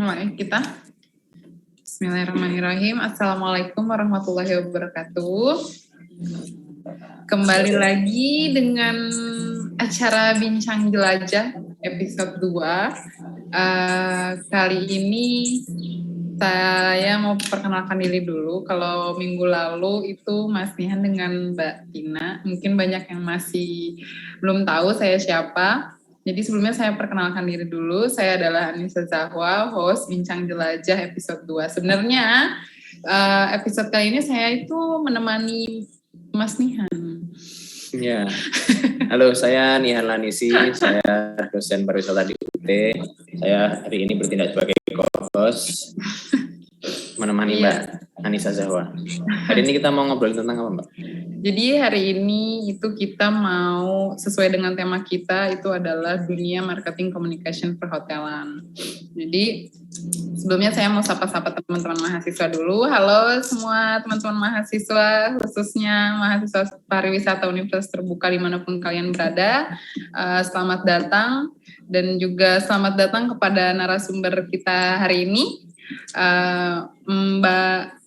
Mulai kita. Bismillahirrahmanirrahim. Assalamualaikum warahmatullahi wabarakatuh. Kembali lagi dengan acara Bincang Jelajah episode 2. Kali ini saya mau perkenalkan diri dulu. Kalau minggu lalu itu Mas Nihan dengan Mbak Tina. Mungkin banyak yang masih belum tahu saya siapa. Jadi sebelumnya saya perkenalkan diri dulu. Saya adalah Anissa Zahwa, host Bincang Jelajah episode 2. Sebenarnya episode kali ini saya itu menemani Mas Nihan. Ya, halo, saya Nihan Lanisi, saya dosen pariwisata di UT. Saya hari ini bertindak sebagai co-host menemani Mbak Anissa Zahwa. Hari ini kita mau ngobrol tentang apa, Mbak? Jadi hari ini itu kita mau sesuai dengan tema kita itu adalah dunia marketing communication perhotelan. Jadi sebelumnya saya mau sapa-sapa teman-teman mahasiswa dulu. Halo semua teman-teman mahasiswa, khususnya mahasiswa pariwisata Universitas Terbuka dimanapun kalian berada. Selamat datang dan juga selamat datang kepada narasumber kita hari ini, Mbak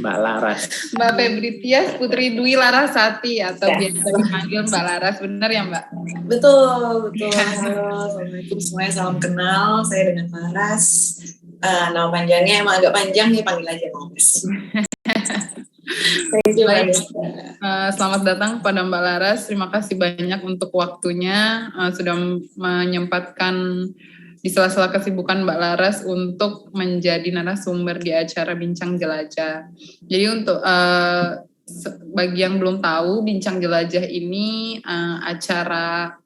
Laras. Mbak Febri Tias Putri Dwi Larasati atau biasa dipanggil Mbak Laras, benar ya Mbak? Betul. Halo, Assalamualaikum semuanya, salam kenal. Saya dengan Laras. Nama panjangnya emang agak panjang nih, panggil aja Laras. Selamat datang kepada Mbak Laras. Terima kasih banyak untuk waktunya, sudah menyempatkan di sela-sela kesibukan Mbak Laras untuk menjadi narasumber di acara Bincang Jelajah. Jadi untuk bagi yang belum tahu, Bincang Jelajah ini acara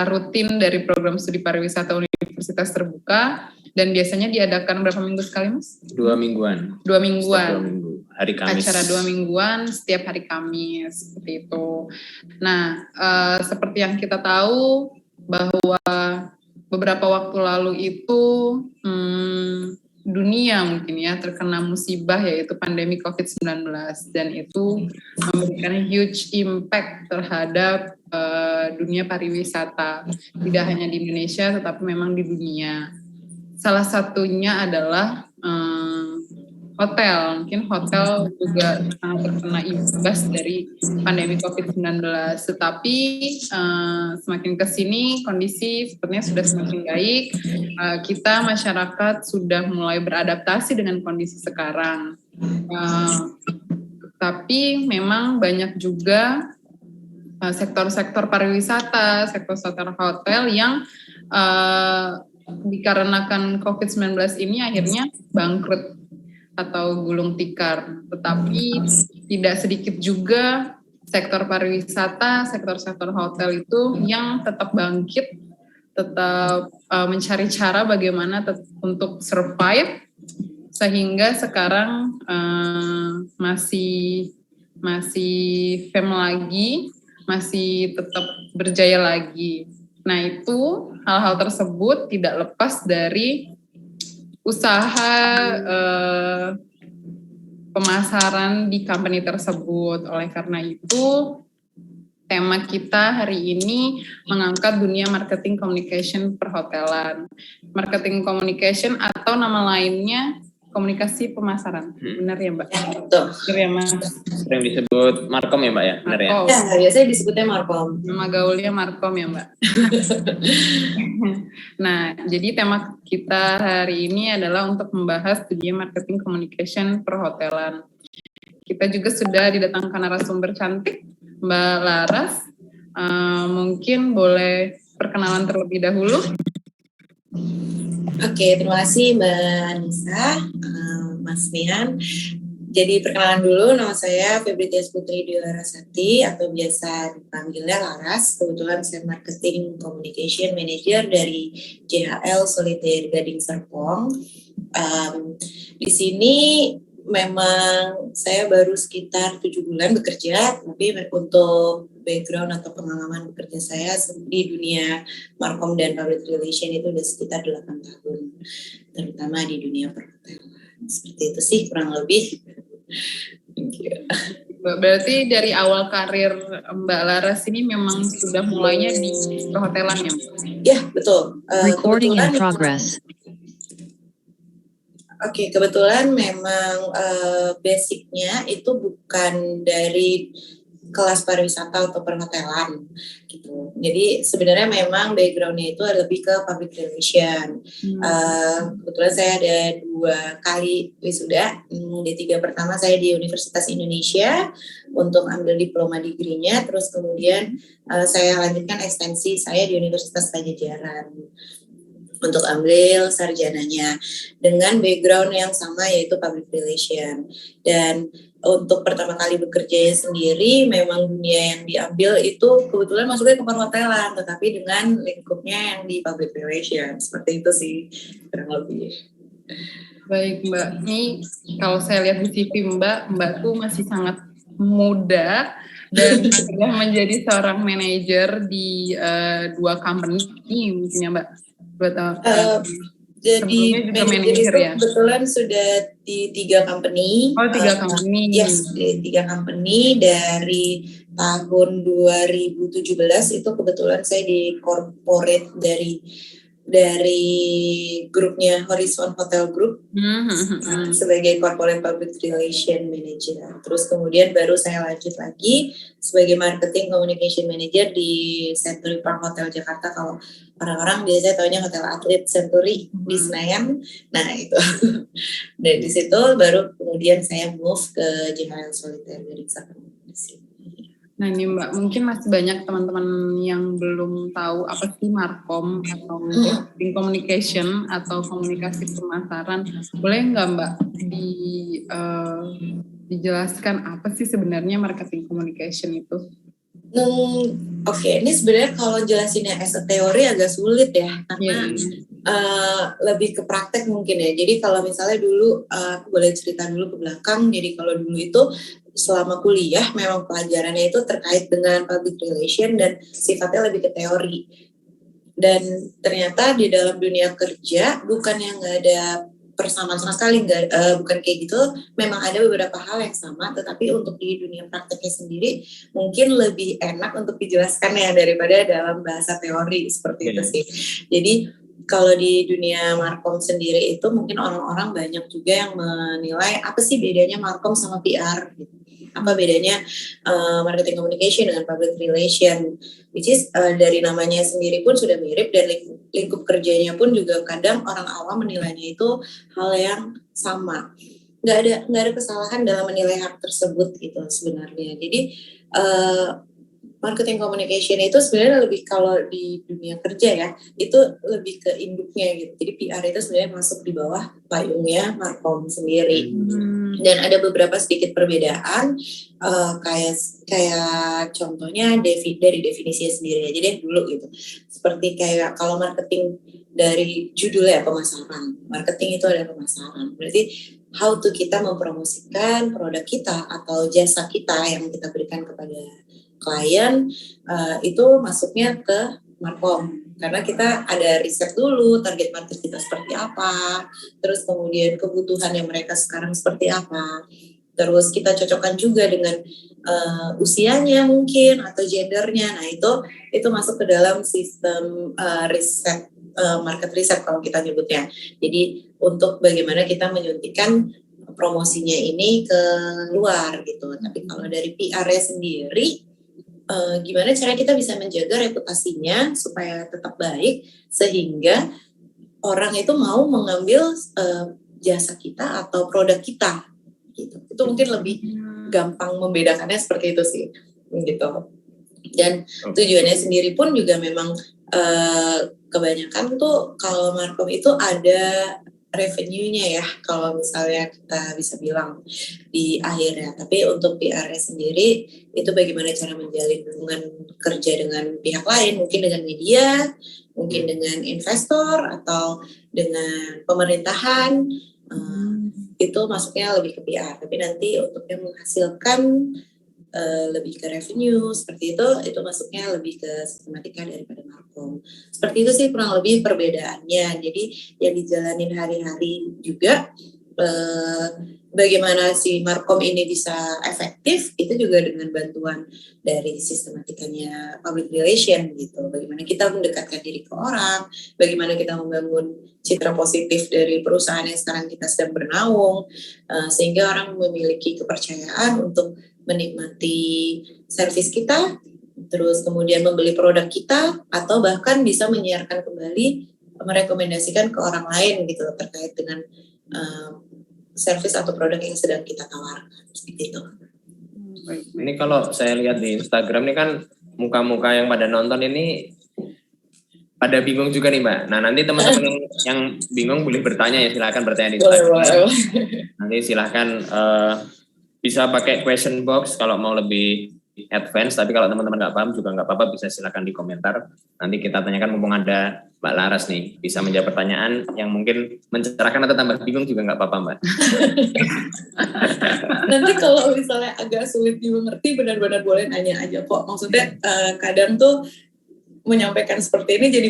rutin dari program studi pariwisata Universitas Terbuka dan biasanya diadakan berapa minggu sekali, Mas? 2 mingguan. 2 mingguan. Setiap 2 minggu. Hari Kamis. Acara 2 mingguan setiap hari Kamis, seperti itu. Nah, seperti yang kita tahu bahwa beberapa waktu lalu itu dunia mungkin ya terkena musibah yaitu pandemi COVID-19 dan itu memberikan huge impact terhadap dunia pariwisata, tidak hanya di Indonesia tetapi memang di dunia. Salah satunya adalah hotel. Mungkin hotel juga sangat terkena imbas dari pandemi COVID-19. Tetapi semakin ke sini kondisi sepertinya sudah semakin baik. Kita masyarakat sudah mulai beradaptasi dengan kondisi sekarang. Tapi memang banyak juga sektor-sektor pariwisata, sektor-sektor hotel yang dikarenakan COVID-19 ini akhirnya bangkrut atau gulung tikar, tetapi tidak sedikit juga sektor pariwisata, sektor-sektor hotel itu yang tetap bangkit, tetap mencari cara bagaimana untuk survive, sehingga sekarang masih fame lagi, masih tetap berjaya lagi. Nah itu hal-hal tersebut tidak lepas dari usaha pemasaran di company tersebut. Oleh karena itu, tema kita hari ini mengangkat dunia marketing communication perhotelan. Marketing communication atau nama lainnya komunikasi pemasaran. Benar ya Mbak? Betul. Benar ya Mas? Sering disebut Markom ya Mbak ya? Benar ya? Ya, biasanya disebutnya Markom. Nama gaulnya Markom ya Mbak? Nah, jadi tema kita hari ini adalah untuk membahas dunia marketing communication perhotelan. Kita juga sudah didatangkan narasumber cantik, Mbak Laras. Mungkin boleh perkenalan terlebih dahulu. Oke, terima kasih Mbak Anissa, Mas Nihan. Jadi perkenalan dulu, nama saya Febri Tias Putri Dwi Larasati atau biasa dipanggilnya Laras. Kebetulan saya Marketing Communication Manager dari JHL Solitaire Gading Serpong. Di sini memang saya baru sekitar 7 bulan bekerja, tapi untuk background atau pengalaman bekerja saya di dunia Markom dan Public Relation itu udah sekitar 8 tahun, terutama di dunia perhotelan. Seperti itu sih kurang lebih. Berarti dari awal karir Mbak Laras ini memang sudah mulainya di perhotelan ya? Ya, betul. Recording in Kebetulan progress. Oke, kebetulan memang basicnya itu bukan dari kelas pariwisata atau perhotelan gitu. Jadi sebenarnya memang backgroundnya itu lebih ke public relation. Kebetulan saya ada 2 kali wisuda. D3 pertama saya di Universitas Indonesia untuk ambil diploma degree-nya, terus kemudian saya lanjutkan ekstensi saya di Universitas Pajajaran untuk ambil sarjananya dengan background yang sama yaitu public relation. Dan untuk pertama kali bekerja sendiri memang dunia yang diambil itu kebetulan masuknya ke perhotelan tetapi dengan lingkupnya yang di public relation. Seperti itu sih kurang lebih. Baik Mbak, ini kalau saya lihat di CV Mbak tuh masih sangat muda dan sudah menjadi seorang manajer di 2 company mungkin ya Mbak. Jadi manajer itu ya? Kebetulan sudah di 3 company. Oh, 3 company. Yes, di 3 company dari tahun 2017 itu kebetulan saya di corporate dari grupnya Horizon Hotel Group sebagai corporate public relation manager. Terus kemudian baru saya lanjut lagi sebagai marketing communication manager di Century Park Hotel Jakarta. Kalau orang-orang biasanya taunya Hotel Atlet Century di Senayan. Nah itu. Dan di situ baru kemudian saya move ke JHL Solitaire dari Jakarta. Nah ini Mbak, mungkin masih banyak teman-teman yang belum tahu apa sih Markom atau marketing communication atau komunikasi pemasaran. Boleh nggak Mbak dijelaskan apa sih sebenarnya marketing communication itu? Oke, ini sebenarnya kalau jelasinnya as a teori agak sulit ya, karena lebih ke praktek mungkin ya. Jadi kalau misalnya dulu, aku boleh cerita dulu ke belakang. Jadi kalau dulu itu selama kuliah memang pelajarannya itu terkait dengan public relation dan sifatnya lebih ke teori. Dan ternyata di dalam dunia kerja bukan yang nggak ada persamaan sama sekali, bukan kayak gitu. Memang ada beberapa hal yang sama, tetapi untuk di dunia prakteknya sendiri mungkin lebih enak untuk dijelaskan ya daripada dalam bahasa teori seperti itu sih. Jadi kalau di dunia Markom sendiri itu mungkin orang-orang banyak juga yang menilai apa sih bedanya Markom sama PR gitu. Apa bedanya marketing communication dengan public relation, which is dari namanya sendiri pun sudah mirip dan lingkup kerjanya pun juga kadang orang awam menilainya itu hal yang sama. Nggak ada kesalahan dalam menilai hal tersebut gitu sebenarnya. Jadi marketing communication itu sebenarnya lebih kalau di dunia kerja ya itu lebih ke induknya gitu. Jadi PR itu sebenarnya masuk di bawah payungnya Markom sendiri. Dan ada beberapa sedikit perbedaan kayak contohnya dari definisinya sendiri aja deh dulu gitu. Seperti kayak kalau marketing dari judulnya pemasaran. Marketing itu ada pemasaran. Berarti how to kita mempromosikan produk kita atau jasa kita yang kita berikan kepada klien itu masuknya ke Markom. Karena kita ada riset dulu, target market kita seperti apa, terus kemudian kebutuhan yang mereka sekarang seperti apa, terus kita cocokkan juga dengan usianya mungkin atau gendernya. Nah itu masuk ke dalam sistem riset, market riset kalau kita nyebutnya. Jadi untuk bagaimana kita menyuntikkan promosinya ini ke luar gitu. Tapi kalau dari PR-nya sendiri, gimana cara kita bisa menjaga reputasinya supaya tetap baik sehingga orang itu mau mengambil jasa kita atau produk kita gitu. Itu mungkin lebih gampang membedakannya seperti itu sih gitu. Dan tujuannya sendiri pun juga memang kebanyakan tuh kalau Markom itu ada revenue-nya ya, kalau misalnya kita bisa bilang di akhirnya. Tapi untuk PR-nya sendiri, itu bagaimana cara menjalin hubungan kerja dengan pihak lain, mungkin dengan media, mungkin dengan investor, atau dengan pemerintahan, itu masuknya lebih ke PR. Tapi nanti untuk yang menghasilkan lebih ke revenue seperti itu masuknya lebih ke sistematika daripada Markom. Seperti itu sih kurang lebih perbedaannya. Jadi yang dijalanin hari-hari juga eh, bagaimana si Markom ini bisa efektif itu juga dengan bantuan dari sistematikanya public relation gitu. Bagaimana kita mendekatkan diri ke orang, bagaimana kita membangun citra positif dari perusahaan yang sekarang kita sedang bernaung, sehingga orang memiliki kepercayaan untuk menikmati servis kita, terus kemudian membeli produk kita, atau bahkan bisa menyiarkan kembali, merekomendasikan ke orang lain gitu terkait dengan service atau produk yang sedang kita tawarkan seperti itu. Ini kalau saya lihat di Instagram ini kan muka-muka yang pada nonton ini pada bingung juga nih Mbak. Nah nanti teman-teman yang bingung boleh bertanya ya, silakan bertanya di Instagram. Nanti silakan bisa pakai question box kalau mau lebih advance, tapi kalau teman-teman nggak paham juga nggak apa-apa, bisa silakan di komentar. Nanti kita tanyakan, mumpung ada Mbak Laras nih, bisa menjawab pertanyaan yang mungkin mencerahkan atau tambah bingung juga nggak apa-apa Mbak. Nanti kalau misalnya agak sulit dimengerti, benar-benar boleh nanya aja kok. Maksudnya kadang tuh menyampaikan seperti ini jadi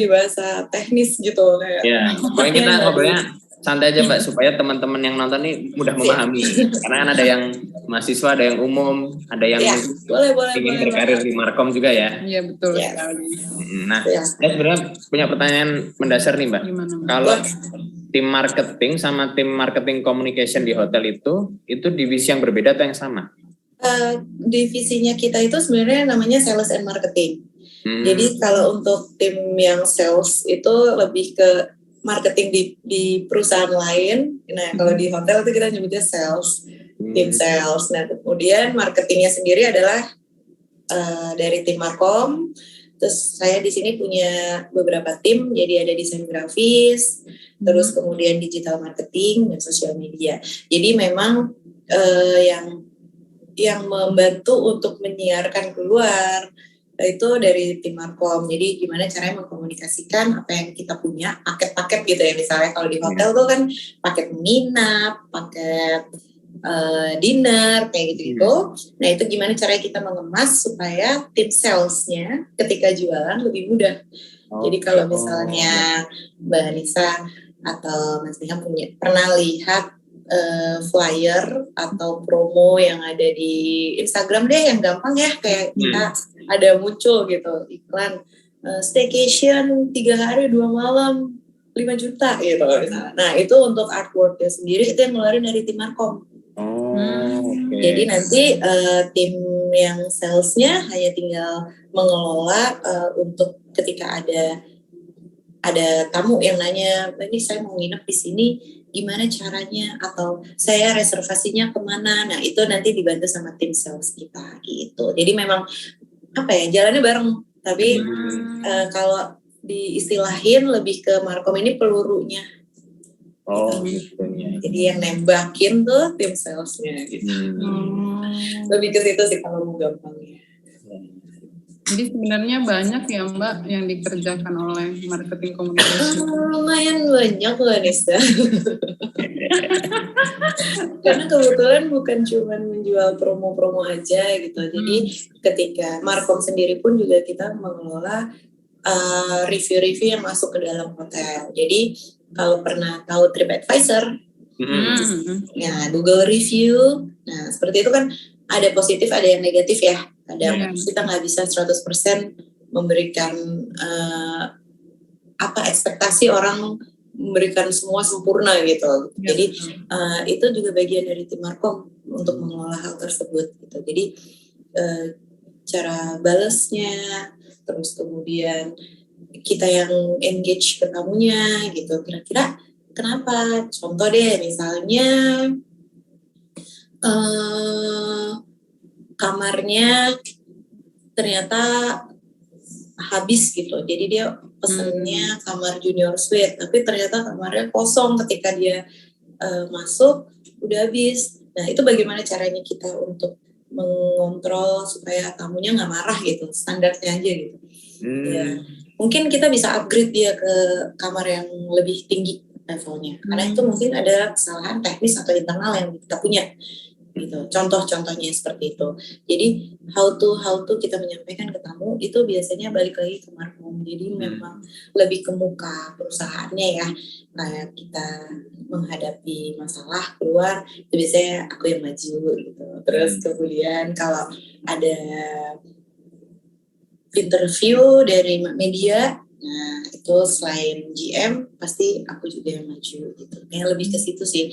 bahasa teknis gitu kayak. Ya, pokoknya kita ngobrolnya santai aja Mbak, supaya teman-teman yang nonton ini mudah memahami. Karena kan ada yang mahasiswa, ada yang umum, ada yang ingin berkarir di Markom juga ya. Iya betul sekali. Nah, saya sebenarnya punya pertanyaan mendasar nih Mbak. Kalau tim marketing sama tim marketing communication di hotel itu divisi yang berbeda atau yang sama? Divisinya kita itu sebenarnya namanya sales and marketing. Jadi kalau untuk tim yang sales itu lebih ke marketing di perusahaan lain. Nah, kalau di hotel itu kita nyebutnya sales, tim sales. Nah, kemudian marketingnya sendiri adalah dari tim Markom. Terus saya di sini punya beberapa tim, jadi ada desain grafis, terus kemudian digital marketing dan sosial media. Jadi memang yang membantu untuk menyiarkan keluar itu dari tim Markom. Jadi gimana caranya mengkomunikasikan apa yang kita punya, paket-paket gitu ya. Misalnya kalau di hotel tuh kan paket menginap, paket dinner, kayak gitu-gitu. Nah itu gimana caranya kita mengemas supaya tim salesnya ketika jualan lebih mudah. Jadi kalau misalnya Mbak Anissa atau Mas Nihan pernah lihat flyer atau promo yang ada di Instagram deh, yang gampang ya, kayak kita ada muncul gitu iklan staycation 3 hari 2 malam 5 juta gitu. Nah itu untuk artworknya sendiri itu yang ngeluarin dari tim Markom. Jadi nanti tim yang salesnya hanya tinggal mengelola untuk ketika ada tamu yang nanya, ini saya mau nginep di sini, gimana caranya, atau saya reservasinya kemana. Nah itu nanti dibantu sama tim sales kita gitu. Jadi memang apa ya, jalannya bareng. Tapi kalau diistilahin lebih ke Markom ini pelurunya. Gitu. Jadi yang nembakin tuh tim salesnya gitu. Lebih ke situ sih kalau mau gampangnya. Jadi sebenarnya banyak ya Mbak yang dikerjakan oleh marketing komunikasi. Lumayan banyak loh Nisa. Karena kebetulan bukan cuma menjual promo-promo aja gitu. Jadi ketika Markom sendiri pun juga kita mengelola review-review yang masuk ke dalam hotel. Jadi kalau pernah tahu TripAdvisor, ya Google Review, nah seperti itu kan ada positif, ada yang negatif ya. Kadang kita nggak bisa 100% memberikan ekspektasi orang memberikan semua sempurna gitu. Jadi itu juga bagian dari tim Markom untuk mengelola hal tersebut gitu. Jadi cara balesnya, terus kemudian kita yang engage ke tamunya gitu, kira-kira kenapa? Contoh deh misalnya kamarnya ternyata habis gitu, jadi dia pesennya kamar junior suite, tapi ternyata kamarnya kosong ketika dia masuk udah habis. Nah itu bagaimana caranya kita untuk mengontrol supaya tamunya nggak marah gitu, standarnya aja gitu. Ya, mungkin kita bisa upgrade dia ke kamar yang lebih tinggi levelnya, karena itu mungkin ada kesalahan teknis atau internal yang kita punya. gitu. Contoh-contohnya seperti itu. Jadi how to kita menyampaikan ke tamu itu biasanya balik lagi ke markom. Jadi memang lebih ke muka perusahaannya ya. Kayak kita menghadapi masalah keluar, itu biasanya aku yang maju gitu. Terus kemudian kalau ada interview dari media, nah itu selain GM pasti aku juga yang maju gitu. Yang lebih ke situ sih,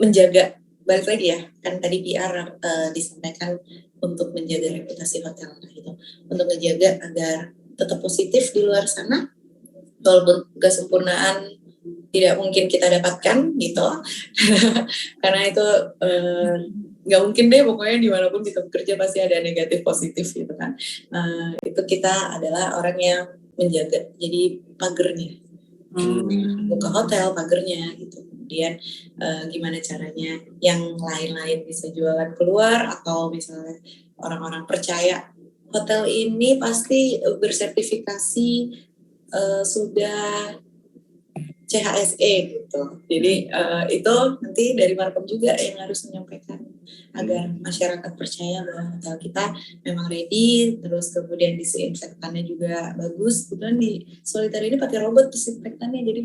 menjaga, balik lagi ya, kan tadi PR disampaikan untuk menjaga reputasi hotel gitu, untuk menjaga agar tetap positif di luar sana, walaupun kesempurnaan tidak mungkin kita dapatkan gitu, karena itu nggak mungkin deh, pokoknya dimanapun kita bekerja pasti ada negatif positif gitu kan. Itu kita adalah orang yang menjaga, jadi pagernya, buka hotel pagernya gitu. Kemudian gimana caranya yang lain-lain bisa jualan keluar, atau misalnya orang-orang percaya hotel ini pasti bersertifikasi sudah CHSE gitu. Jadi itu nanti dari markom juga yang harus menyampaikan agar masyarakat percaya bahwa hotel kita memang ready, terus kemudian disinfektannya juga bagus. Kemudian di Solitaire ini pakai robot disinfektannya, jadi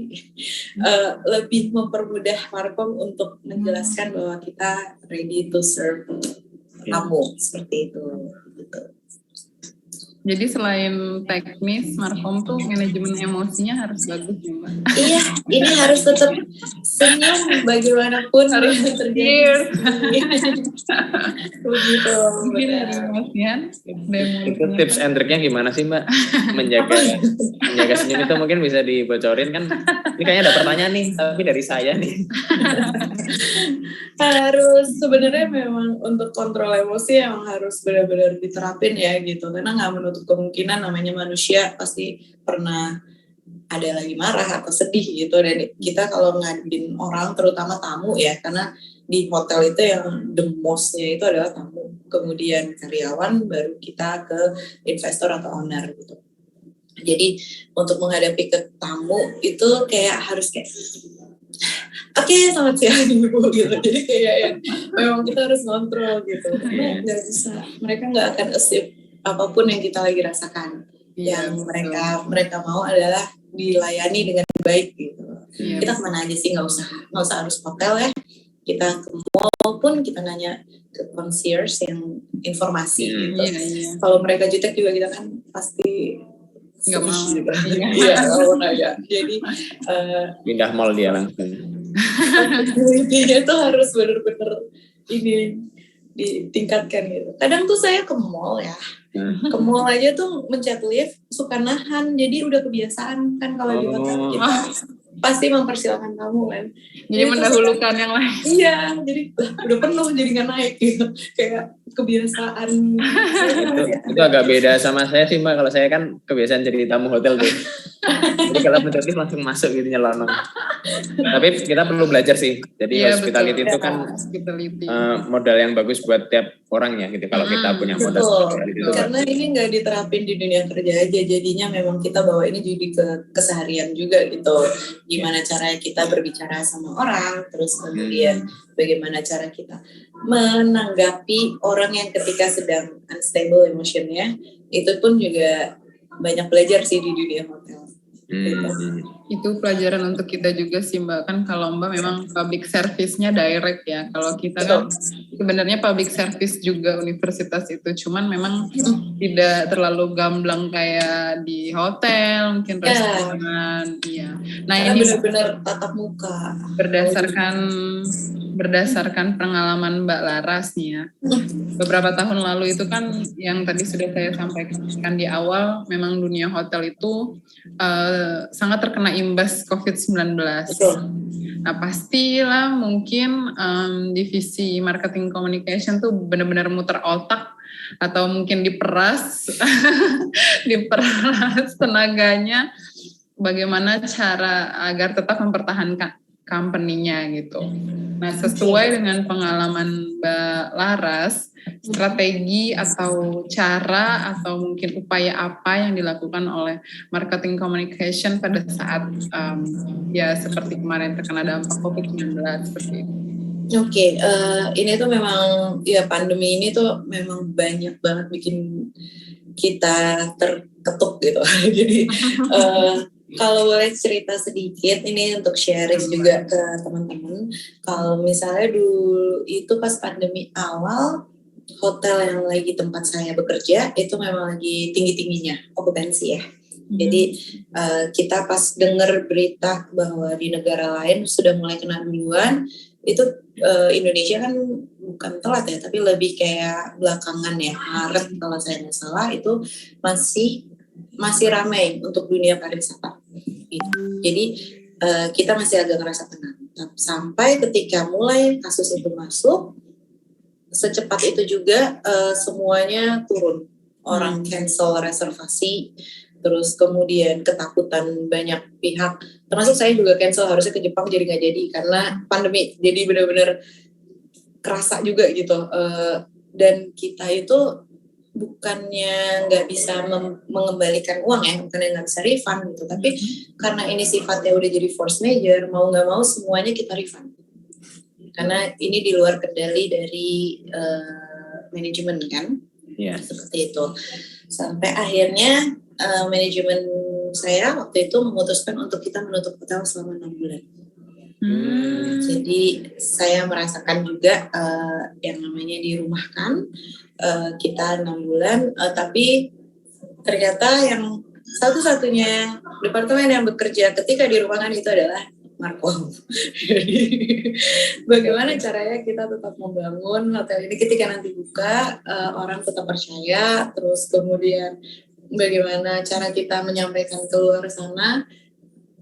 lebih mempermudah markom untuk menjelaskan bahwa kita ready to serve tamu seperti itu. Gitu. Jadi selain teknis, markom tuh manajemen emosinya harus bagus ya Mbak. Iya, ini harus tetap senyum bagaimanapun Harus terjadi. Begitu. Mungkin dari Mas Yan, Itu tips and triknya gimana sih Mbak? Menjaga senyum itu mungkin bisa dibocorin kan? Ini kayaknya ada pertanyaan nih, tapi dari saya nih. Harus, sebenarnya memang untuk kontrol emosi emang harus benar-benar diterapin ya gitu, karena nggak menutup kemungkinan, namanya manusia pasti pernah ada lagi marah atau sedih gitu. Dan kita kalau ngadepin orang, terutama tamu ya, karena di hotel itu yang the most-nya itu adalah tamu, kemudian karyawan, baru kita ke investor atau owner gitu. Jadi untuk menghadapi ke tamu itu kayak harus kayak oke, selamat siang Ibu gitu. Jadi kayak yang memang kita harus kontrol gitu. Karena nggak bisa, mereka nggak akan assume apapun yang kita lagi rasakan. Yang mereka mau adalah dilayani dengan baik gitu. Kita kemana aja sih, nggak usah harus hotel ya. Kita ke mall pun kita nanya ke concierge yang informasi gitu. Kalau mereka jutek juga kita kan pasti nggak mau. Iya, kalau nanya. Jadi pindah mall dia langsung. Intinya tuh harus benar-benar ini ditingkatkan gitu. Kadang tuh saya ke mall ya, ke mall aja tuh mencet lift suka nahan, jadi udah kebiasaan kan kalau di hotel kita pasti mempersilahkan tamu kan. Jadi mendahulukan yang lain. Iya, jadi udah penuh jadi nggak naik gitu, kayak kebiasaan. Itu agak beda sama saya sih Mbak. Kalau saya kan kebiasaan jadi tamu hotel tuh. Jadi kalau mencet lift langsung masuk gitu nyelonong. Tapi kita perlu belajar sih. Jadi hospitality itu kan modal yang bagus buat tiap orang ya gitu. Kalau kita punya modal hospitality itu. Karena ini nggak diterapin di dunia kerja aja, jadinya memang kita bawa ini jadi ke keseharian juga gitu. Gimana caranya kita berbicara sama orang, terus kemudian bagaimana cara kita menanggapi orang yang ketika sedang unstable emotionnya, itu pun juga banyak belajar sih di dunia hotel. Itu pelajaran untuk kita juga sih Mbak, kan kalau Mbak memang public service-nya direct ya, kalau kita kan sebenarnya public service juga universitas itu, cuman memang tidak terlalu gamblang kayak di hotel, mungkin restoran, iya. Nah ini benar-benar tatap muka. Berdasarkan pengalaman Mbak Laras nih ya, beberapa tahun lalu itu kan yang tadi sudah saya sampaikan di awal, memang dunia hotel itu sangat terkena imbas COVID-19. Nah pastilah mungkin divisi marketing communication tuh benar-benar muter otak, atau mungkin diperas tenaganya, bagaimana cara agar tetap mempertahankan company-nya gitu. Nah sesuai dengan pengalaman Mbak Laras, strategi atau cara atau mungkin upaya apa yang dilakukan oleh marketing communication pada saat ya seperti kemarin terkena dampak COVID-19 seperti itu? Oke, ini tuh memang ya pandemi ini tuh memang banyak banget bikin kita terketuk gitu. Jadi kalau boleh cerita sedikit ini untuk sharing juga ke teman-teman. Kalau misalnya dulu itu pas pandemi awal, hotel yang lagi tempat saya bekerja itu memang lagi tinggi-tingginya okupansi ya. Jadi kita pas dengar berita bahwa di negara lain sudah mulai kena duluan, itu Indonesia kan bukan telat ya, tapi lebih kayak belakangan ya, Maret kalau saya nggak salah itu masih ramai untuk dunia pariwisata. Gitu. Jadi kita masih agak ngerasa tenang. Sampai ketika mulai kasus itu masuk, secepat itu juga semuanya turun. Orang cancel reservasi, terus kemudian ketakutan banyak pihak, termasuk saya juga cancel, harusnya ke Jepang jadi nggak jadi karena pandemi. Jadi benar-benar kerasa juga gitu. Dan kita itu bukannya nggak bisa mengembalikan uang ya, bukannya nggak bisa refund gitu, tapi karena ini sifatnya udah jadi force major, mau nggak mau semuanya kita refund. Karena ini di luar kendali dari manajemen kan, seperti itu. Sampai akhirnya manajemen saya waktu itu memutuskan untuk kita menutup hotel selama 6 bulan. Jadi saya merasakan juga yang namanya dirumahkan, kita 6 bulan, tapi ternyata yang satu-satunya departemen yang bekerja ketika dirumahkan itu adalah Markom. Jadi bagaimana caranya kita tetap membangun hotel ini ketika nanti buka, orang tetap percaya, terus kemudian bagaimana cara kita menyampaikan keluar sana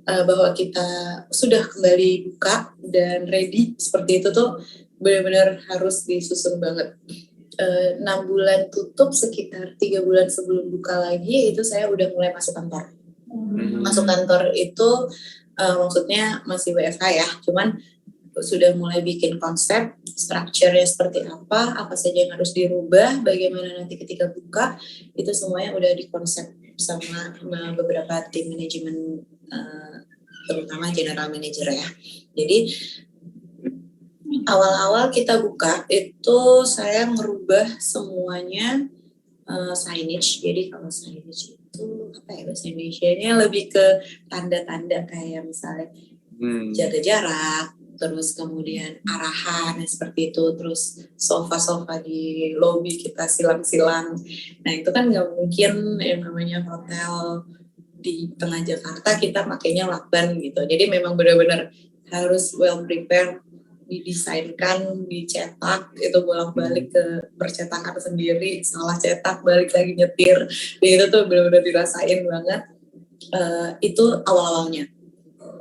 bahwa kita sudah kembali buka dan ready, seperti itu tuh benar-benar harus disusun banget. 6 bulan tutup, sekitar 3 bulan sebelum buka lagi itu saya udah mulai masuk kantor. Masuk kantor itu maksudnya masih WFH ya, cuman sudah mulai bikin konsep, strukturnya seperti apa saja yang harus dirubah, bagaimana nanti ketika buka, itu semuanya udah dikonsep sama beberapa tim manajemen, terutama general manager ya. Jadi awal-awal kita buka itu saya ngerubah semuanya signage. Jadi kalau signage itu apa ya bahasa Indonesianya, lebih ke tanda-tanda kayak misalnya jaga jarak, terus kemudian arahan seperti itu, terus sofa-sofa di lobi kita silang-silang. Nah itu kan nggak mungkin yang namanya hotel di tengah Jakarta kita makainya lakban gitu. Jadi memang benar-benar harus well prepared, didesainkan, dicetak, itu bolak-balik ke percetakan sendiri, salah cetak, balik lagi nyetir, itu tuh benar-benar dirasain banget. Itu awal-awalnya.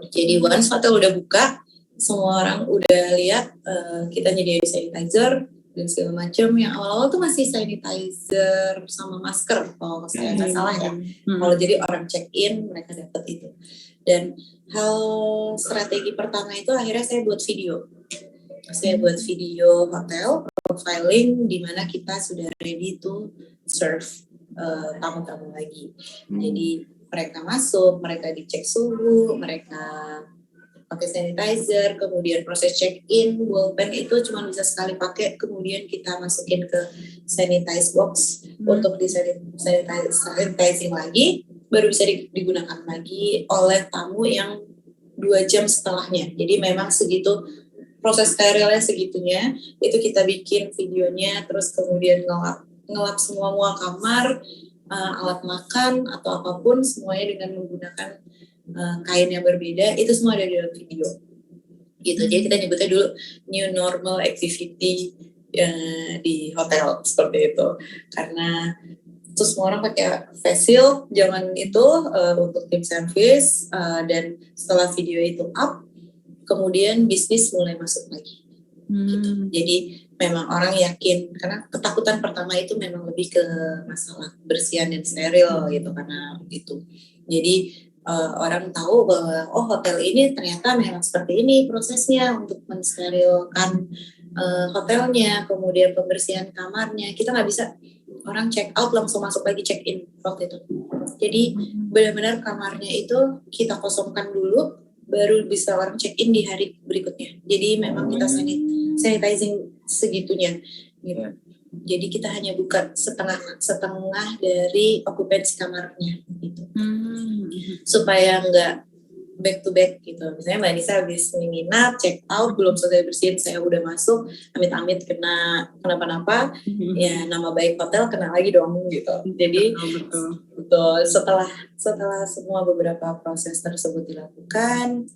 Jadi once hotel udah buka, semua orang udah lihat kita nyediain sanitizer dan segala macam. Yang awal-awal tuh masih sanitizer sama masker kalau saya nggak salah ya. Kalau jadi orang check in mereka dapat itu. Dan hal strategi pertama itu akhirnya saya buat video. Saya buat video hotel profiling di mana kita sudah ready to serve tamu-tamu lagi. Jadi mereka masuk, mereka dicek suhu, mereka pakai sanitizer, kemudian proses check-in, bolpen itu cuma bisa sekali pakai, kemudian kita masukin ke sanitize box untuk disanitizing lagi, baru bisa digunakan lagi oleh tamu yang 2 jam setelahnya. Jadi memang segitu proses sterilnya segitunya, itu kita bikin videonya, terus kemudian ngelap semua kamar, alat makan atau apapun semuanya dengan menggunakan kain yang berbeda, itu semua ada di dalam video gitu. Jadi kita nyebutnya dulu new normal activity di hotel seperti itu, karena terus semua orang pakai face shield zaman itu untuk tim service, dan setelah video itu up kemudian bisnis mulai masuk lagi gitu. Jadi memang orang yakin, karena ketakutan pertama itu memang lebih ke masalah kebersihan dan steril gitu, karena itu. Jadi orang tahu bahwa hotel ini ternyata memang seperti ini prosesnya untuk mensterilkan hotelnya, kemudian pembersihan kamarnya. Kita nggak bisa orang check out langsung masuk lagi check in waktu itu. Jadi benar-benar kamarnya itu kita kosongkan dulu, baru bisa orang check in di hari berikutnya. Jadi memang kita sanitizing segitunya gitu. Jadi kita hanya buka setengah dari okupansi kamarnya gitu. Supaya enggak back to back gitu. Misalnya Mbak Nisa habis menginap, check out, belum selesai bersihin, saya udah masuk, amit-amit kenapa-napa, ya nama baik hotel kena lagi dong gitu. Jadi betul setelah semua beberapa proses tersebut dilakukan,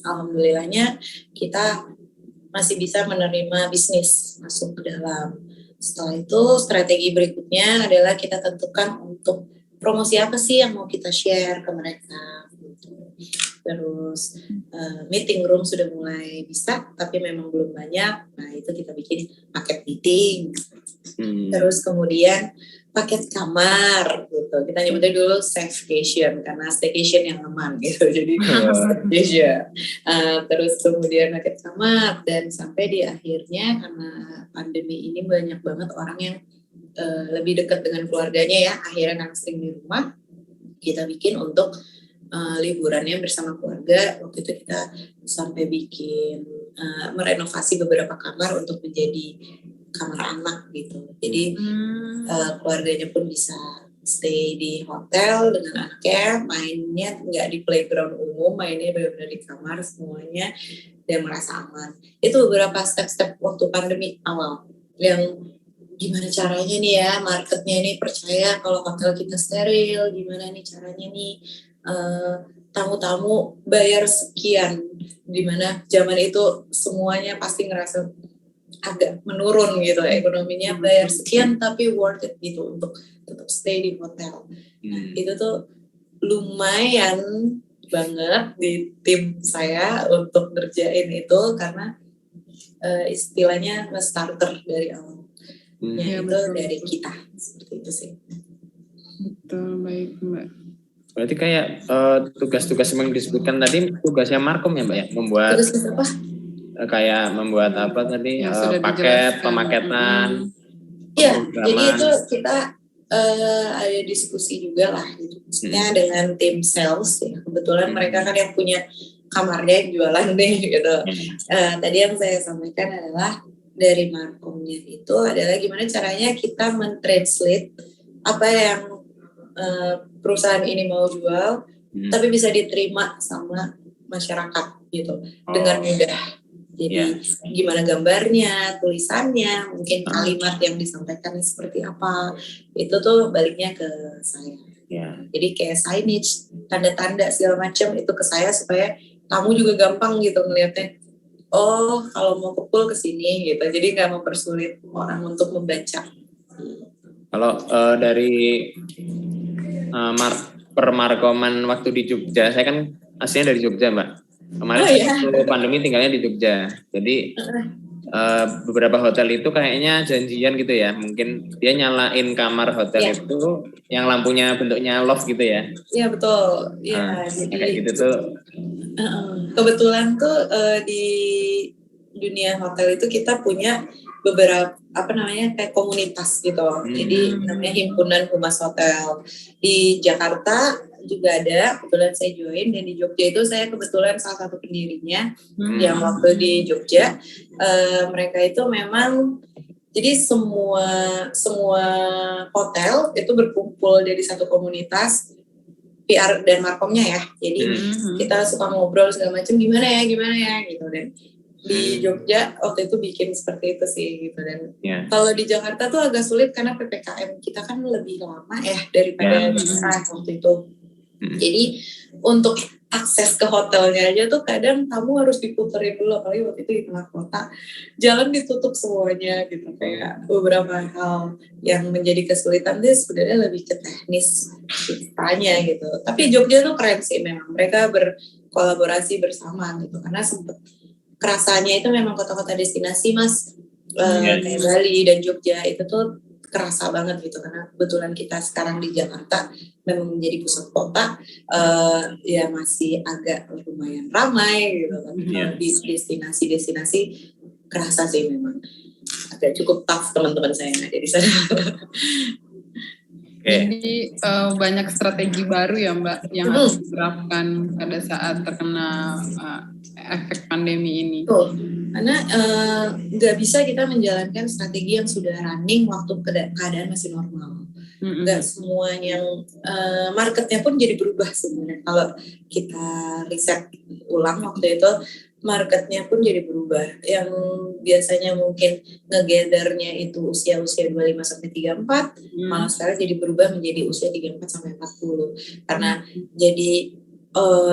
alhamdulillahnya kita masih bisa menerima bisnis masuk ke dalam. Setelah itu strategi berikutnya adalah kita tentukan untuk promosi apa sih yang mau kita share ke mereka. Terus meeting room sudah mulai bisa, tapi memang belum banyak. Nah itu kita bikin paket meeting. Terus kemudian paket kamar gitu. Kita nyebutnya dulu staycation karena staycation yang aman gitu. Jadi staycation. Terus kemudian paket kamar dan sampai di akhirnya karena pandemi ini banyak banget orang yang lebih dekat dengan keluarganya ya. Akhirnya karena sering di rumah kita bikin untuk liburannya bersama keluarga. Waktu itu kita sampai bikin merenovasi beberapa kamar untuk menjadi kamar anak gitu. Jadi keluarganya pun bisa stay di hotel dengan anaknya, mainnya nggak di playground umum, mainnya benar-benar di kamar semuanya dan merasa aman. Itu beberapa step-step waktu pandemi awal yang gimana caranya nih ya marketnya ini percaya kalau hotel kita steril, gimana nih caranya nih tamu-tamu bayar sekian, dimana zaman itu semuanya pasti ngerasa agak menurun gitu ekonominya, bayar sekian tapi worth it gitu untuk tetap stay di hotel. Nah, itu tuh lumayan banget di tim saya untuk ngerjain itu karena istilahnya starter dari awal. Ya, itu betul. Dari kita seperti itu sih. Betul, baik Mbak. Berarti kayak tugas-tugas yang disebutkan tadi tugasnya Markom ya Mbak ya, membuat tugas apa? Kayak membuat apa tadi paket pemaketan. Iya, jadi itu kita ada diskusi juga lah gitu. Maksudnya dengan tim sales ya. Kebetulan mereka kan yang punya kamarnya yang jualan deh gitu. Tadi yang saya sampaikan adalah dari Markomnya itu adalah gimana caranya kita mentranslate apa yang perusahaan ini mau jual tapi bisa diterima sama masyarakat gitu dengan mudah. Jadi gimana gambarnya, tulisannya, mungkin kalimat yang disampaikan seperti apa, itu tuh baliknya ke saya. Jadi kayak signage, tanda-tanda segala macam itu ke saya supaya kamu juga gampang gitu ngeliatnya. Oh, kalau mau kumpul ke sini gitu. Jadi nggak mempersulit orang untuk membaca. Kalau dari permarkoman waktu di Jogja, saya kan aslinya dari Jogja Mbak. Kemarin waktu pandemi tinggalnya di Jogja. Jadi beberapa hotel itu kayaknya janjian gitu ya. Mungkin dia nyalain kamar hotel itu yang lampunya bentuknya love gitu ya. Iya betul. Iya. Jadi kayak gitu tuh. Kebetulan tuh di dunia hotel itu kita punya beberapa kayak komunitas gitu. Jadi namanya himpunan humas hotel. Di Jakarta juga ada, kebetulan saya join, dan di Jogja itu saya kebetulan salah satu pendirinya. Yang waktu di Jogja mereka itu memang jadi semua hotel itu berkumpul dari satu komunitas PR dan Markomnya ya. Jadi kita suka ngobrol segala macam gimana ya gitu. Dan di Jogja waktu itu bikin seperti itu sih gitu. Dan kalau di Jakarta tuh agak sulit karena PPKM kita kan lebih lama ya daripada daerah waktu itu. Jadi untuk akses ke hotelnya aja tuh kadang kamu harus diputerin dulu, apalagi waktu itu di tengah kota jalan ditutup semuanya gitu. Kayak beberapa hal yang menjadi kesulitan dia sebenarnya lebih ke teknis ceritanya gitu. Tapi Jogja tuh keren sih, memang mereka berkolaborasi bersama gitu, karena sempet kerasanya itu memang kota-kota destinasi Mas, kayak Bali dan Jogja itu tuh kerasa banget gitu, karena kebetulan kita sekarang di Jakarta memang menjadi pusat kota, ya masih agak lumayan ramai gitu. Tapi kalau di destinasi kerasa sih memang agak cukup tough teman-teman saya yang ada di sana. Jadi banyak strategi baru ya Mbak yang harus diterapkan pada saat terkena efek pandemi ini. Tuh, karena nggak bisa kita menjalankan strategi yang sudah running waktu keadaan masih normal. Nggak semuanya, marketnya pun jadi berubah sebenarnya. Kalau kita riset ulang waktu itu, marketnya pun jadi berubah. Yang biasanya mungkin nge-gathernya itu usia-usia 25-34, malah sekarang jadi berubah menjadi usia 34-40. Karena jadi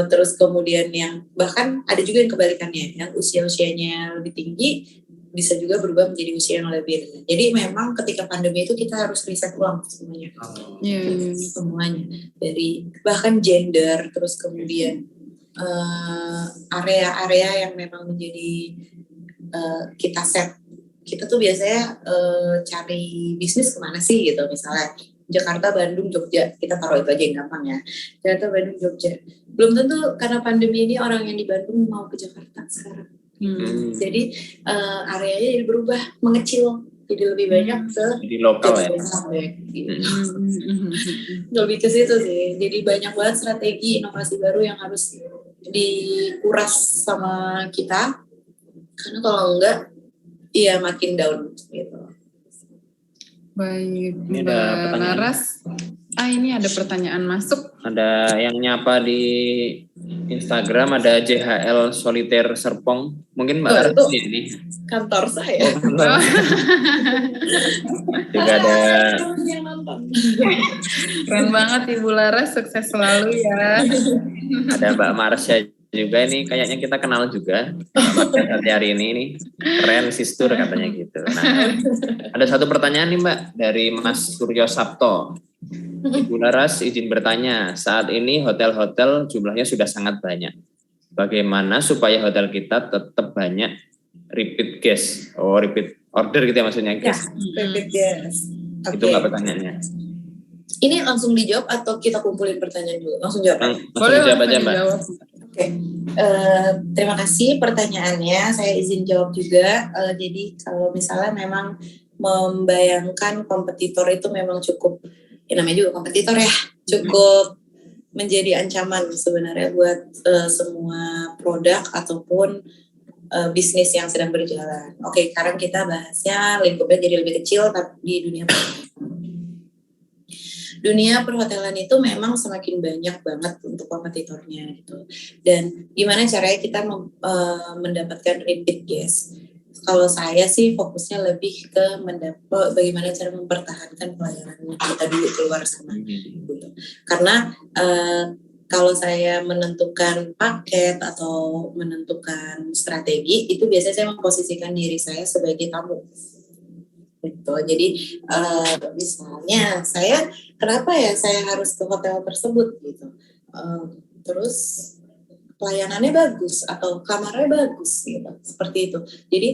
terus kemudian yang bahkan ada juga yang kebalikannya, yang usia-usianya lebih tinggi bisa juga berubah menjadi usia yang lebih rendah. Jadi memang ketika pandemi itu kita harus riset ulang semuanya. Semuanya. Dari bahkan gender, terus kemudian area-area yang memang menjadi kita set. Kita tuh biasanya cari bisnis kemana sih gitu, misalnya Jakarta, Bandung, Jogja, kita taruh itu aja yang gampang ya. Jakarta, Bandung, Jogja. Belum tentu karena pandemi ini orang yang di Bandung mau ke Jakarta sekarang. Jadi areanya jadi berubah, mengecil, jadi lebih banyak ke jadi lokal ya. Lebih ke situ sih. Jadi banyak banget strategi inovasi baru yang harus dikuras sama kita. Karena kalau enggak, iya makin down gitu. Baik, Ini ada Mbak Laras. Ini ada pertanyaan masuk. Ada yang nyapa di Instagram, ada JHL Solitaire Serpong. Mungkin Mbak Laras ini kantor saya. Juga ada. Keren banget Ibu Laras, sukses selalu ya. Ada Mbak Marsha juga, ini kayaknya kita kenal juga hari ini nih, keren sistur katanya gitu. Nah, ada satu pertanyaan nih Mbak dari Mas Suryo Sabto. Ibu Laras izin bertanya, saat ini hotel-hotel jumlahnya sudah sangat banyak. Bagaimana supaya hotel kita tetap banyak repeat guest? Repeat order gitu ya maksudnya guest. Ya, repeat guest. Itu nggak pertanyaannya. Ini langsung dijawab atau kita kumpulin pertanyaan dulu? Langsung jawab. Langsung jawab aja Mbak. Oke. Terima kasih pertanyaannya. Saya izin jawab juga. Jadi kalau misalnya memang membayangkan kompetitor itu memang cukup, ya namanya juga kompetitor ya, cukup menjadi ancaman sebenarnya buat semua produk ataupun bisnis yang sedang berjalan. Oke, sekarang kita bahasnya lingkupnya jadi lebih kecil, tapi di dunia perhotelan itu memang semakin banyak banget untuk kompetitornya gitu. Dan gimana caranya kita mendapatkan repeat guest? Kalau saya sih fokusnya lebih ke bagaimana cara mempertahankan pelayanan kita dulu keluar sana. Gitu. Karena kalau saya menentukan paket atau menentukan strategi, itu biasanya saya memposisikan diri saya sebagai tamu. Gitu. Jadi misalnya kenapa ya saya harus ke hotel tersebut gitu, terus pelayanannya bagus atau kamarnya bagus gitu, seperti itu. Jadi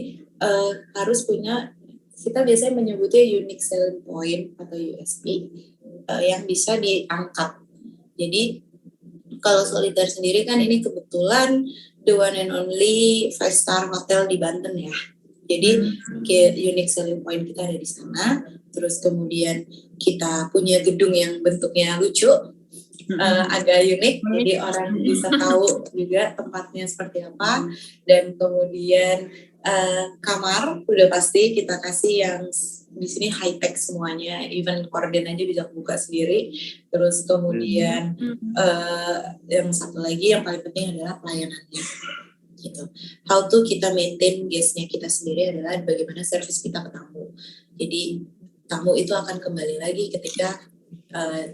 harus punya, kita biasanya menyebutnya unique selling point atau USP yang bisa diangkat. Jadi kalau Solitaire sendiri kan ini kebetulan the one and only 5-star hotel di Banten ya. Jadi unique selling point kita ada di sana. Terus kemudian kita punya gedung yang bentuknya lucu, agak unik, jadi orang bisa tahu juga tempatnya seperti apa. Dan kemudian kamar udah pasti kita kasih yang di sini high tech semuanya, even korden aja bisa buka sendiri. Terus kemudian yang satu lagi yang paling penting adalah pelayanannya. Gitu. How to kita maintain guestnya kita sendiri adalah bagaimana service kita ke tamu. Jadi tamu itu akan kembali lagi ketika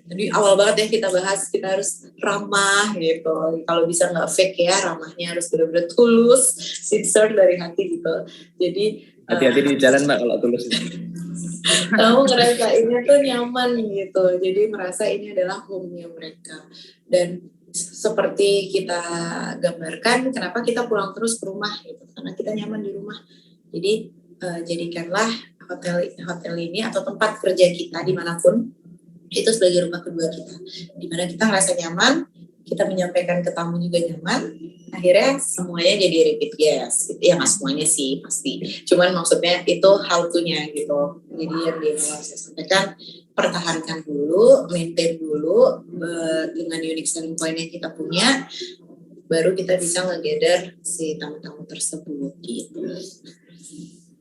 tadi awal banget ya kita bahas, kita harus ramah gitu. Kalau bisa nggak fake ya, ramahnya harus benar-benar tulus, sincere dari hati gitu. Jadi hati-hati di jalan Mbak kalau tulus. Kamu ngerasainnya tuh nyaman gitu. Jadi merasa ini adalah home-nya mereka. Dan seperti kita gambarkan, kenapa kita pulang terus ke rumah gitu, karena kita nyaman di rumah. Jadi jadikanlah hotel ini atau tempat kerja kita dimanapun itu sebagai rumah kedua kita, dimana kita ngerasa nyaman, kita menyampaikan ke tamu juga nyaman, akhirnya semuanya jadi repeat guest. Ya nggak semuanya sih pasti, cuman maksudnya itu how to-nya gitu. Jadi yang di awal saya sampaikan, pertahankan dulu, maintain dulu dengan unique selling point yang kita punya, baru kita bisa nge-gather si tamu-tamu tersebut gitu.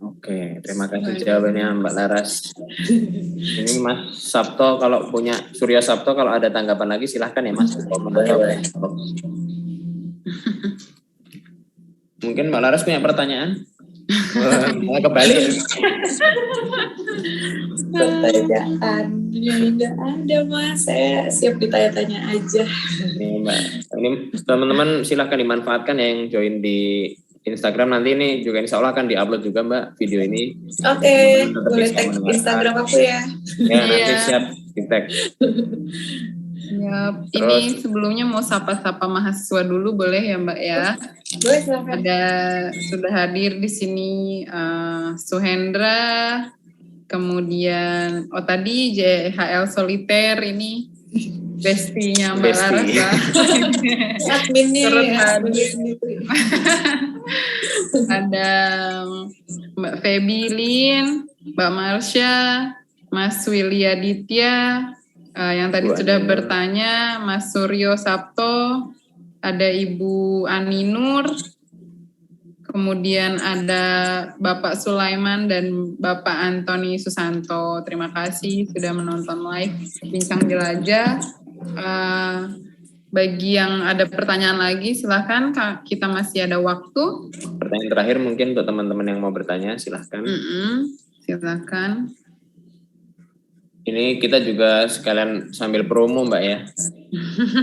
Oke, terima kasih jawabannya Mbak Laras. Ini Mas Sabto, kalau punya Surya Sabto, kalau ada tanggapan lagi silahkan ya Mas. Mungkin Mbak Laras punya pertanyaan? Malah kebalik. Pertanyaan yang nggak ada Mas, saya siap ditanya-tanya aja. Nih Mbak, ini teman-teman silahkan dimanfaatkan ya yang join di Instagram, nanti ini juga insya Allah akan diupload juga Mbak video ini. Oke, boleh tag Instagram aku ya. Ya nanti siap di tag. Yap. Ini sebelumnya mau sapa-sapa mahasiswa dulu boleh ya Mbak ya? Boleh silakan. Sudah hadir di sini Suhendra, kemudian tadi JHL Soliter ini bestinya Mbak Laras lah. Adminnya ada Mbak Feby Lin, Mbak Marsha, Mas Willy Aditya, yang tadi sudah bertanya, Mas Suryo Sabto, ada Ibu Aninur, kemudian ada Bapak Sulaiman dan Bapak Antoni Susanto. Terima kasih sudah menonton live Bincang Jelajah. Bagi yang ada pertanyaan lagi, silakan kita masih ada waktu. Pertanyaan terakhir mungkin untuk teman-teman yang mau bertanya, silakan. Silakan. Ini kita juga sekalian sambil promo Mbak ya,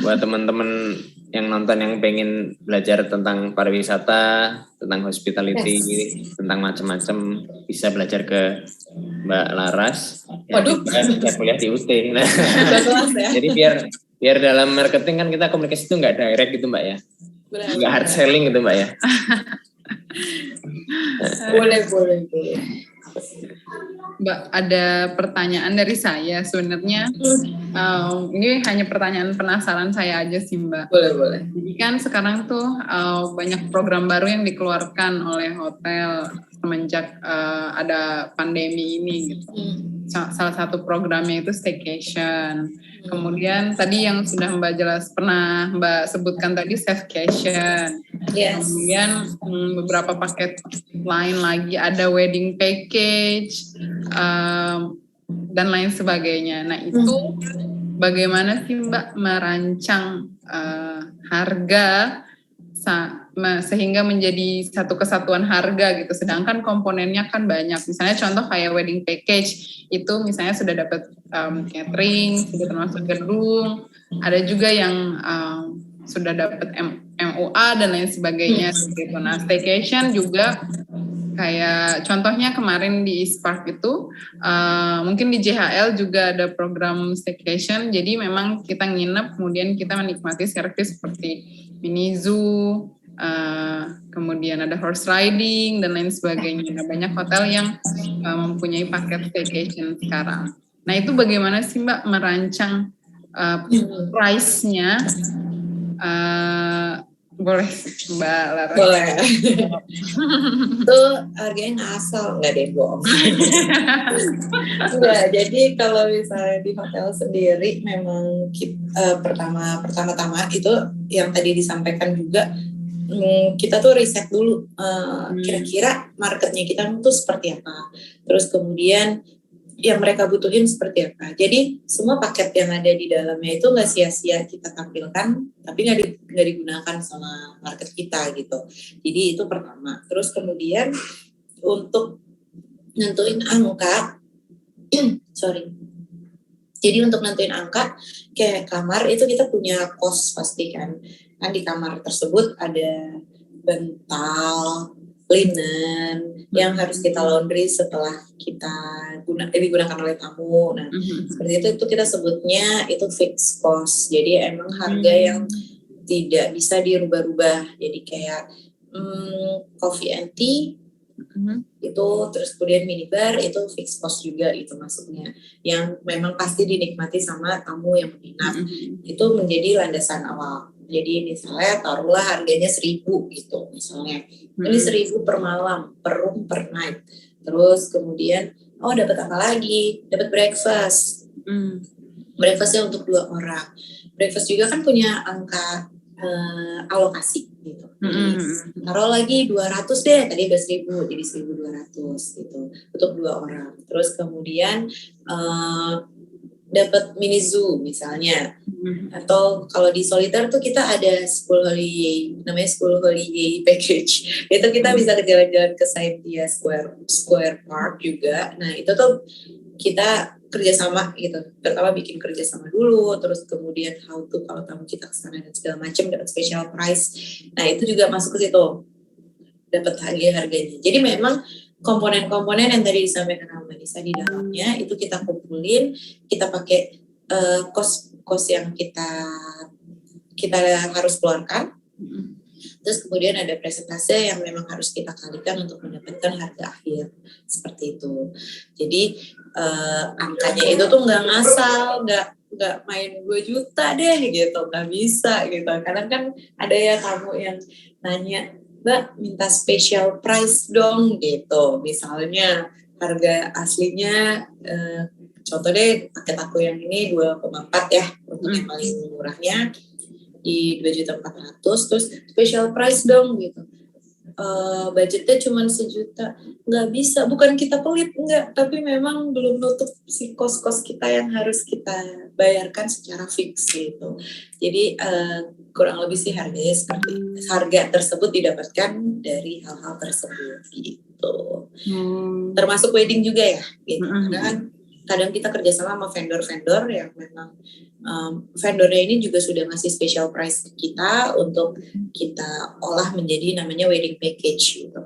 buat teman-teman yang nonton yang pengen belajar tentang pariwisata, tentang hospitality, tentang macam-macam, bisa belajar ke Mbak Laras. Waduh. Bisa kuliah di UT. Nah, jadi biar dalam marketing kan kita komunikasi itu nggak direct gitu Mbak ya, nggak hard selling gitu Mbak ya. Boleh. Mbak, ada pertanyaan dari saya sebenarnya. Ini hanya pertanyaan penasaran saya aja sih Mbak. Boleh. Jadi kan sekarang tuh banyak program baru yang dikeluarkan oleh hotel semenjak ada pandemi ini gitu. Salah satu programnya itu staycation. Kemudian tadi yang sudah pernah Mbak sebutkan tadi staycation. Yes. Kemudian beberapa paket lain lagi, ada wedding package dan lain sebagainya. Nah itu bagaimana sih Mbak merancang harga sehingga menjadi satu kesatuan harga gitu, sedangkan komponennya kan banyak. Misalnya contoh kayak wedding package itu misalnya sudah dapat catering, sudah termasuk gedung, ada juga yang sudah dapat MUA dan lain sebagainya gitu. Nah staycation juga kayak contohnya kemarin di Spark itu mungkin di JHL juga ada program staycation, jadi memang kita nginep kemudian kita menikmati servis seperti mini zoo, kemudian ada horse riding dan lain sebagainya. Nah, banyak hotel yang mempunyai paket staycation sekarang. Nah itu bagaimana sih Mbak merancang price-nya? Boleh Mbak Laras? Boleh. Itu harganya nggak asal, nggak deh bohong. Enggak, jadi kalau misalnya di hotel sendiri memang pertama-tama itu yang tadi disampaikan juga, kita tuh riset dulu kira-kira marketnya kita tuh seperti apa. Terus kemudian yang mereka butuhin seperti apa. Jadi semua paket yang ada di dalamnya itu nggak sia-sia kita tampilkan, tapi nggak digunakan sama market kita gitu. Jadi itu pertama. Terus kemudian untuk nentuin angka, Jadi untuk nentuin angka, kayak kamar itu kita punya cost pasti kan. Kan di kamar tersebut ada bantal, linen yang harus kita laundry setelah kita digunakan oleh tamu. Nah, seperti itu kita sebutnya itu fixed cost. Jadi emang harga yang tidak bisa dirubah-rubah. Jadi kayak coffee and tea itu, terus kemudian minibar itu fixed cost juga itu masuknya, yang memang pasti dinikmati sama tamu yang menginap. Itu menjadi landasan awal. Jadi misalnya taruhlah harganya 1.000 gitu misalnya, ini 1.000 per malam, per room, per night. Terus kemudian dapat apa lagi? Dapat breakfast. Breakfastnya untuk 2 orang. Breakfast juga kan punya angka alokasi gitu. Taruh lagi 200 deh, tadi udah 1.000 jadi 1.200 gitu untuk 2 orang. Terus kemudian dapat mini zoo misalnya. Atau kalau di Solitaire tuh kita ada school holiday, namanya school holiday package. Itu kita bisa jalan-jalan ke Scientia Square Park juga. Nah itu tuh kita kerjasama gitu. Pertama bikin kerjasama dulu, terus kemudian how to kalau tamu kita kesana dan segala macam dapat special price. Nah itu juga masuk ke situ, dapat harganya. Jadi memang komponen-komponen yang tadi disampaikan sama Nisa di dalamnya itu kita kumpulin, kita pakai cost yang kita harus keluarkan. Terus kemudian ada presentase yang memang harus kita kalikan untuk mendapatkan harga akhir seperti itu. Jadi angkanya itu tuh nggak ngasal, nggak main 2 juta deh gitu, nggak bisa gitu. Kadang kan ada ya tamu yang nanya, Mbak minta special price dong gitu. Misalnya harga aslinya contoh deh paket aku yang ini 2,4 ya untuk yang paling murahnya di 2.400.000, terus special price dong gitu. Budgetnya cuma 1 juta, nggak bisa. Bukan kita pelit, enggak, tapi memang belum nutup si kos-kos kita yang harus kita bayarkan secara fix gitu. Jadi kurang lebih sih harganya seperti harga tersebut didapatkan dari hal-hal tersebut gitu. Termasuk wedding juga ya gitu. Kadang kita kerjasama sama vendor-vendor yang memang vendornya ini juga sudah ngasih special price ke kita untuk kita olah menjadi namanya wedding package gitu.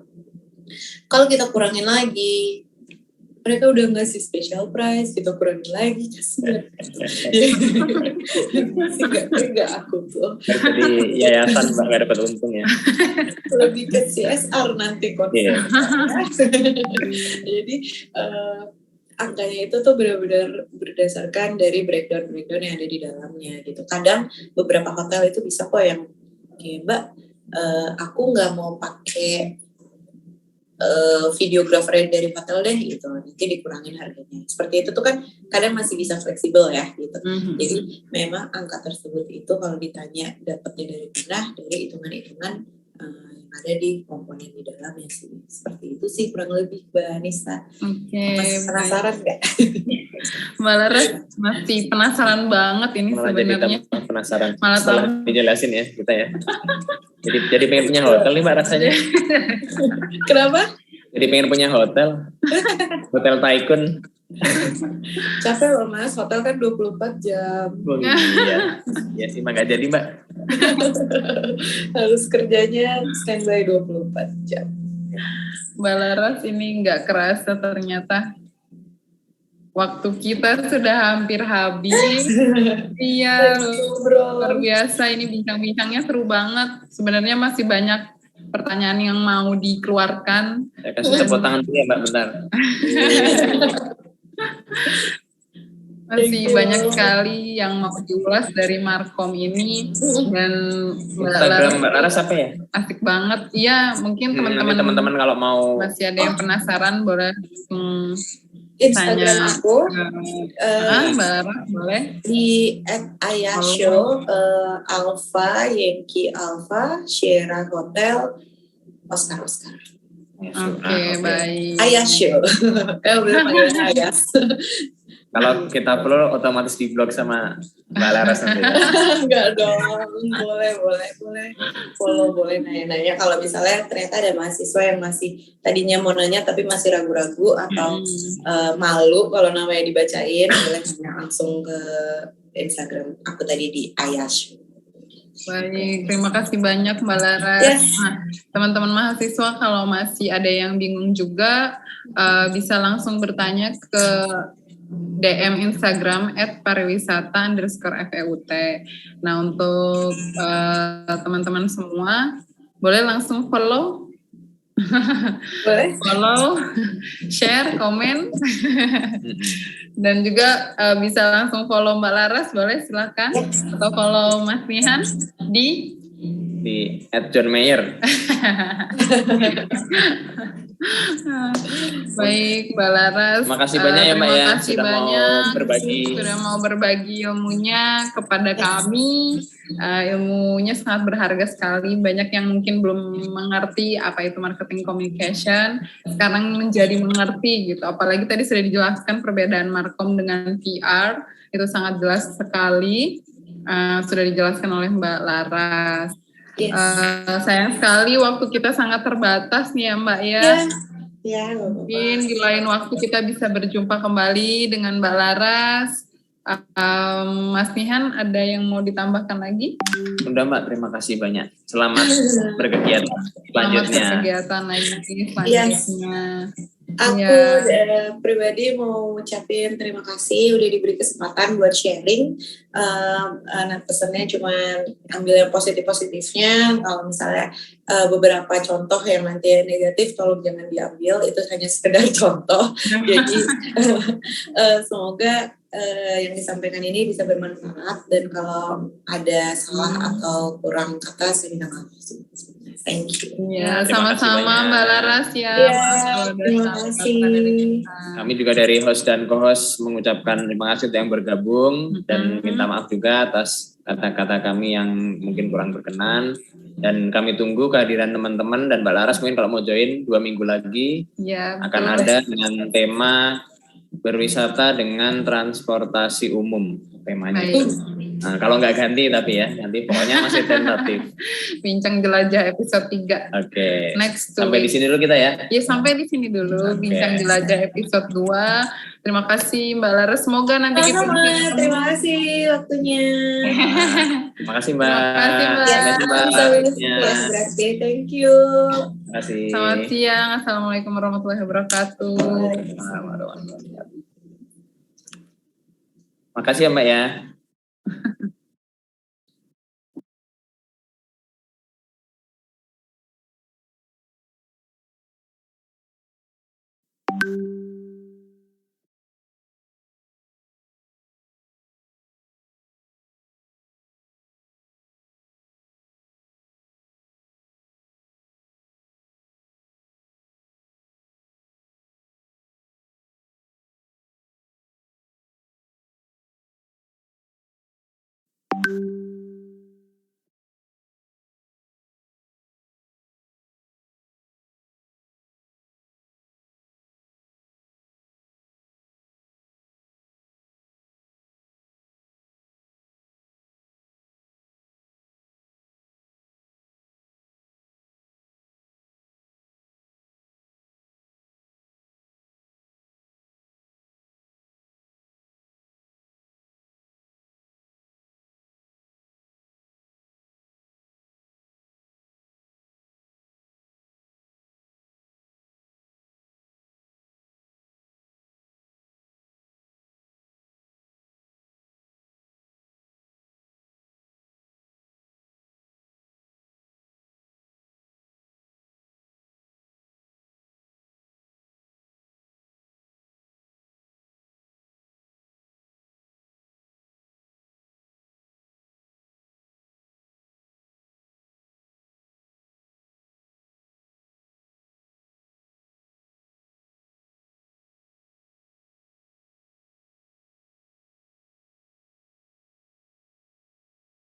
Kalau kita kurangin lagi, mereka udah ngasih special price, kita kurangin lagi, kasihan. Enggak aku tuh. Jadi yayasan Mbak nggak dapat untung ya. Lebih ke CSR nanti konsepnya. Jadi angkanya itu tuh benar-benar berdasarkan dari breakdown yang ada di dalamnya gitu. Kadang beberapa hotel itu bisa kok yang Mbak, aku nggak mau pakai videographer dari hotel deh gitu, nanti dikurangin harganya. Seperti itu tuh kan kadang masih bisa fleksibel ya gitu. Jadi memang angka tersebut itu kalau ditanya dapatnya dari mana, dari hitungan-hitungan yang ada di komponen di dalamnya sih. Seperti itu sih kurang lebih Mbak Nisa. Masih penasaran nggak? Mbak Laras masih penasaran banget ini sebenarnya. Penasaran setelah dijelasin ya kita ya. Jadi pengen punya hotel nih Mbak rasanya. Kenapa? Jadi pengen punya hotel tycoon. Capek loh Mas, hotel kan 24 jam. Iya sih Mbak, gak jadi Mbak. Harus kerjanya standby 24 jam. Mbak Laras ini gak kerasa ternyata waktu kita sudah hampir habis. Iya, luar biasa ini bincang-bincangnya seru banget. Sebenarnya masih banyak pertanyaan yang mau dikeluarkan. Saya kasih tepuk tangan dulu ya Mbak, bentar. Masih banyak sekali yang mau diulas dari Markom ini dan Mbak Laras apa ya? Asik banget. Iya, mungkin teman-teman kalau mau masih ada yang penasaran boleh Instagram tanya aku Mbak Laras boleh di @ayashow Alpha Yankee Alpha Sierra Hotel Oscar. Oke, baik. Ayashow. Udah panggilnya Ayas. Kalau kita perlu otomatis di blog sama Mbak Laras nanti. Enggak dong, boleh. Follow, boleh nanya-nanya. Kalau misalnya ternyata ada mahasiswa yang masih tadinya mau nanya tapi masih ragu-ragu atau malu kalau namanya dibacain, boleh nanya langsung ke Instagram aku tadi di Ayash. Baik, terima kasih banyak Mbak Laras. Yes. Nah, teman-teman mahasiswa kalau masih ada yang bingung juga bisa langsung bertanya ke DM Instagram @pariwisata_FEUT. Nah untuk teman-teman semua boleh langsung follow Boleh? Follow, share, komen, dan juga bisa langsung follow Mbak Laras, boleh silakan, atau follow Mas Nihan di @johnmayer. Baik, Mbak Laras. Makasih banyak ya Mbak terima ya, kasih sudah banyak mau berbagi. sudah mau berbagi ilmunya kepada kami. Ilmunya sangat berharga sekali. Banyak yang mungkin belum mengerti apa itu marketing communication, sekarang menjadi mengerti gitu. Apalagi tadi sudah dijelaskan perbedaan markom dengan PR, itu sangat jelas sekali. Sudah dijelaskan oleh Mbak Laras. Yes. Sayang sekali waktu kita sangat terbatas nih ya Mbak ya. Ya, Mungkin di lain waktu kita bisa berjumpa kembali dengan Mbak Laras. Mas Nihan, ada yang mau ditambahkan lagi? Udah Mbak, terima kasih banyak. Selamat berkegiatan Selamat selanjutnya. berkegiatan lagi selanjutnya. Aku pribadi mau ucapin terima kasih udah diberi kesempatan buat sharing. Nah, pesannya cuma ambil yang positif-positifnya. Kalau misalnya beberapa contoh yang nanti negatif, tolong jangan diambil. Itu hanya sekedar contoh. Jadi semoga yang disampaikan ini bisa bermanfaat. Dan kalau ada salah atau kurang kata, saya minta maaf. Thank you. Ya, sama-sama Mbak Laras ya. Terima kasih. Kami juga dari host dan co-host mengucapkan terima kasih untuk yang bergabung dan minta maaf juga atas kata-kata kami yang mungkin kurang berkenan. Dan kami tunggu kehadiran teman-teman dan Mbak Laras mungkin kalau mau join 2 minggu lagi akan ada dengan tema berwisata dengan transportasi umum temanya itu. Nah, kalau nggak ganti tapi ya, nanti pokoknya masih tentatif. Bincang Jelajah episode 3. Oke. Next sampai di sini dulu kita ya. Ya, sampai di sini dulu Bincang Jelajah episode 2. Terima kasih Mbak Laras. Semoga nanti kita terima kasih waktunya. Terima kasih Mbak. Terima kasih. Thank you. Terima kasih. Selamat siang. Assalamualaikum warahmatullahi wabarakatuh. Makasih ya Mbak ya.